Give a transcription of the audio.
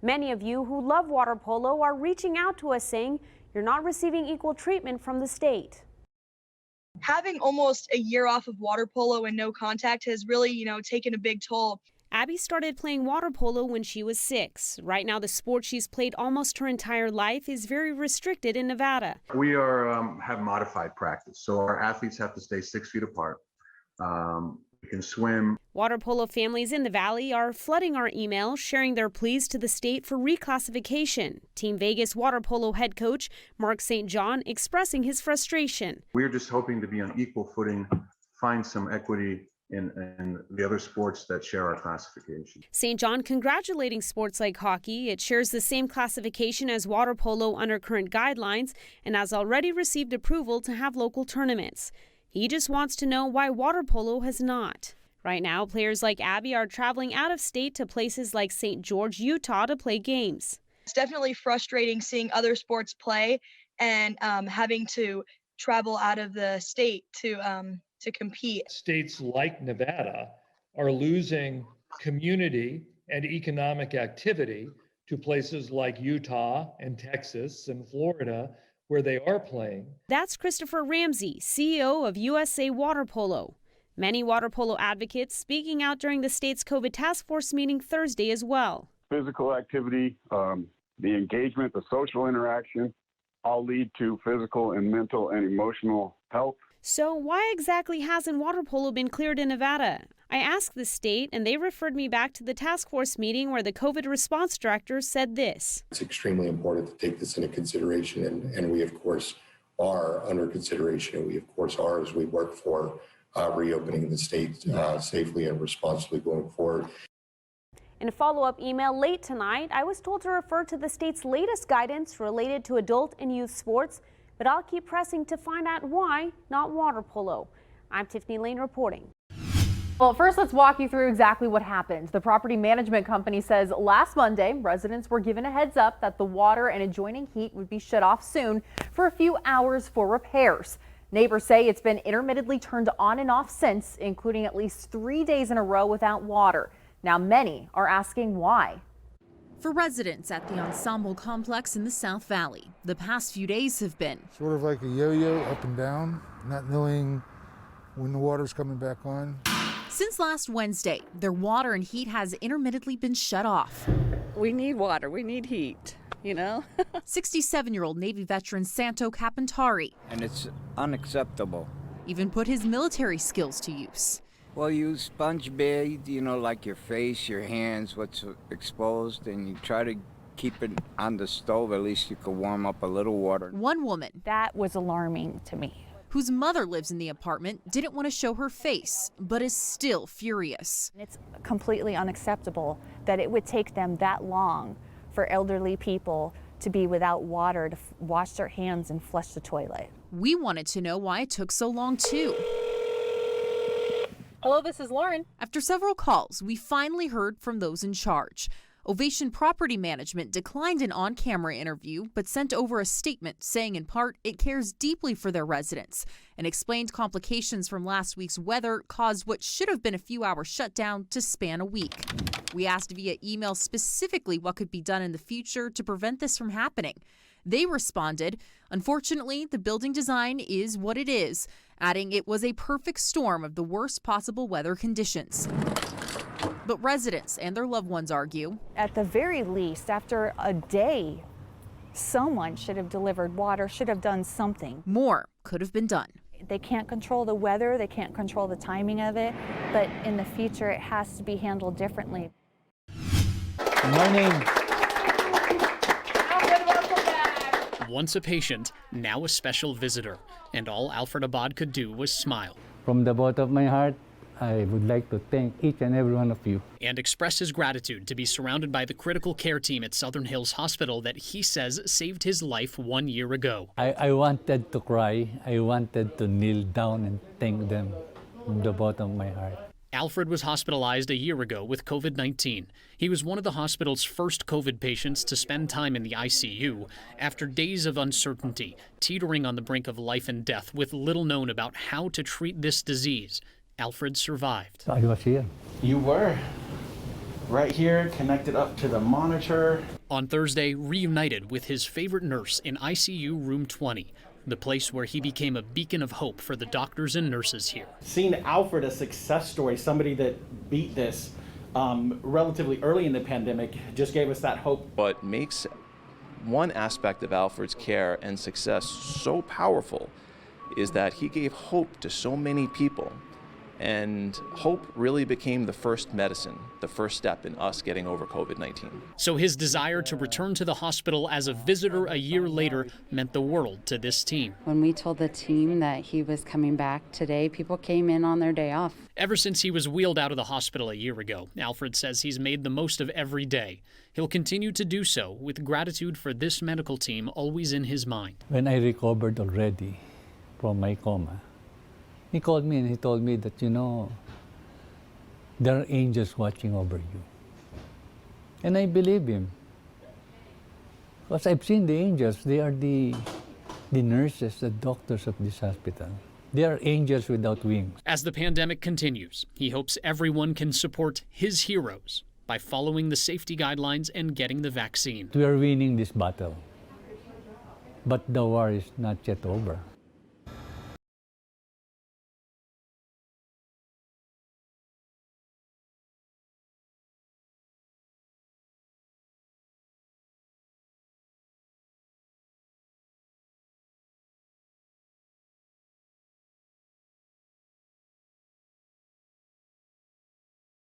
Many of you who love water polo are reaching out to us saying you're not receiving equal treatment from the state. Having almost a year off of water polo and no contact has really, taken a big toll. Abby started playing water polo when she was 6. Right now, the sport she's played almost her entire life is very restricted in Nevada. We have modified practice, so our athletes have to stay 6 feet apart. We can swim. Water polo families in the valley are flooding our emails, sharing their pleas to the state for reclassification. Team Vegas water polo head coach Mark St. John expressing his frustration. We're just hoping to be on equal footing, find some equity in the other sports that share our classification. St. John congratulating sports like hockey. It shares the same classification as water polo under current guidelines and has already received approval to have local tournaments. He just wants to know why water polo has not. Right now, players like Abby are traveling out of state to places like St. George, Utah to play games. It's definitely frustrating seeing other sports play and having to travel out of the state to compete. States like Nevada are losing community and economic activity to places like Utah and Texas and Florida, where they are playing. That's Christopher Ramsey, CEO of USA Water Polo. Many water polo advocates speaking out during the state's COVID task force meeting Thursday as well. Physical activity, the engagement, the social interaction, all lead to physical and mental and emotional health. So why exactly hasn't water polo been cleared in Nevada? I asked the state, and they referred me back to the task force meeting where the COVID response director said this. It's extremely important to take this into consideration, and we, of course, are under consideration, and we, of course, are as we work for reopening the state safely and responsibly going forward. In a follow-up email late tonight, I was told to refer to the state's latest guidance related to adult and youth sports, but I'll keep pressing to find out why not water polo. I'm Tiffany Lane reporting. Well, first, let's walk you through exactly what happened. The property management company says last Monday, residents were given a heads up that the water and adjoining heat would be shut off soon for a few hours for repairs. Neighbors say it's been intermittently turned on and off since, including at least 3 days in a row without water. Now, many are asking why. For residents at the Ensemble complex in the South Valley, the past few days have been sort of like a yo-yo, up and down, not knowing when the water's coming back on. Since last Wednesday, their water and heat has intermittently been shut off. We need water, we need heat, 67-year-old Navy veteran Santo Capantari. And it's unacceptable. Even put his military skills to use. Well, you sponge bathe, like your face, your hands, what's exposed, and you try to keep it on the stove. At least you could warm up a little water. One woman, that was alarming to me, whose mother lives in the apartment, didn't want to show her face, but is still furious. It's completely unacceptable that it would take them that long for elderly people to be without water to wash their hands and flush the toilet. We wanted to know why it took so long, too. Hello, this is Lauren. After several calls, we finally heard from those in charge. Ovation Property Management declined an on-camera interview, but sent over a statement saying in part it cares deeply for their residents and explained complications from last week's weather caused what should have been a few-hour shutdown to span a week. We asked via email specifically what could be done in the future to prevent this from happening. They responded, unfortunately, the building design is what it is, adding it was a perfect storm of the worst possible weather conditions. But residents and their loved ones argue, at the very least, after a day, someone should have delivered water, should have done something. More could have been done. They can't control the weather, they can't control the timing of it, but in the future it has to be handled differently. Good morning. Once a patient, now a special visitor, and all Alfred Abad could do was smile. From the bottom of my heart, I would like to thank each and every one of you. And express his gratitude to be surrounded by the critical care team at Southern Hills Hospital that he says saved his life 1 year ago. I wanted to cry. I wanted to kneel down and thank them from the bottom of my heart. Alfred was hospitalized a year ago with COVID-19. He was one of the hospital's first COVID patients to spend time in the ICU after days of uncertainty, teetering on the brink of life and death with little known about how to treat this disease. Alfred survived. I was here. You were. right here, connected up to the monitor. On Thursday, reunited with his favorite nurse in ICU room 20, the place where he became a beacon of hope for the doctors and nurses here. Seeing Alfred, a success story, somebody that beat this relatively early in the pandemic, just gave us that hope. What makes one aspect of Alfred's care and success so powerful is that he gave hope to so many people. And hope really became the first medicine, the first step in us getting over COVID-19. So his desire to return to the hospital as a visitor a year later meant the world to this team. When we told the team that he was coming back today, people came in on their day off. Ever since he was wheeled out of the hospital a year ago, Alfred says he's made the most of every day. He'll continue to do so with gratitude for this medical team always in his mind. When I recovered already from my coma, he called me and he told me that, you know, there are angels watching over you. And I believe him. Because I've seen the angels. They are the nurses, the doctors of this hospital. They are angels without wings. As the pandemic continues, he hopes everyone can support his heroes by following the safety guidelines and getting the vaccine. We are winning this battle. But the war is not yet over.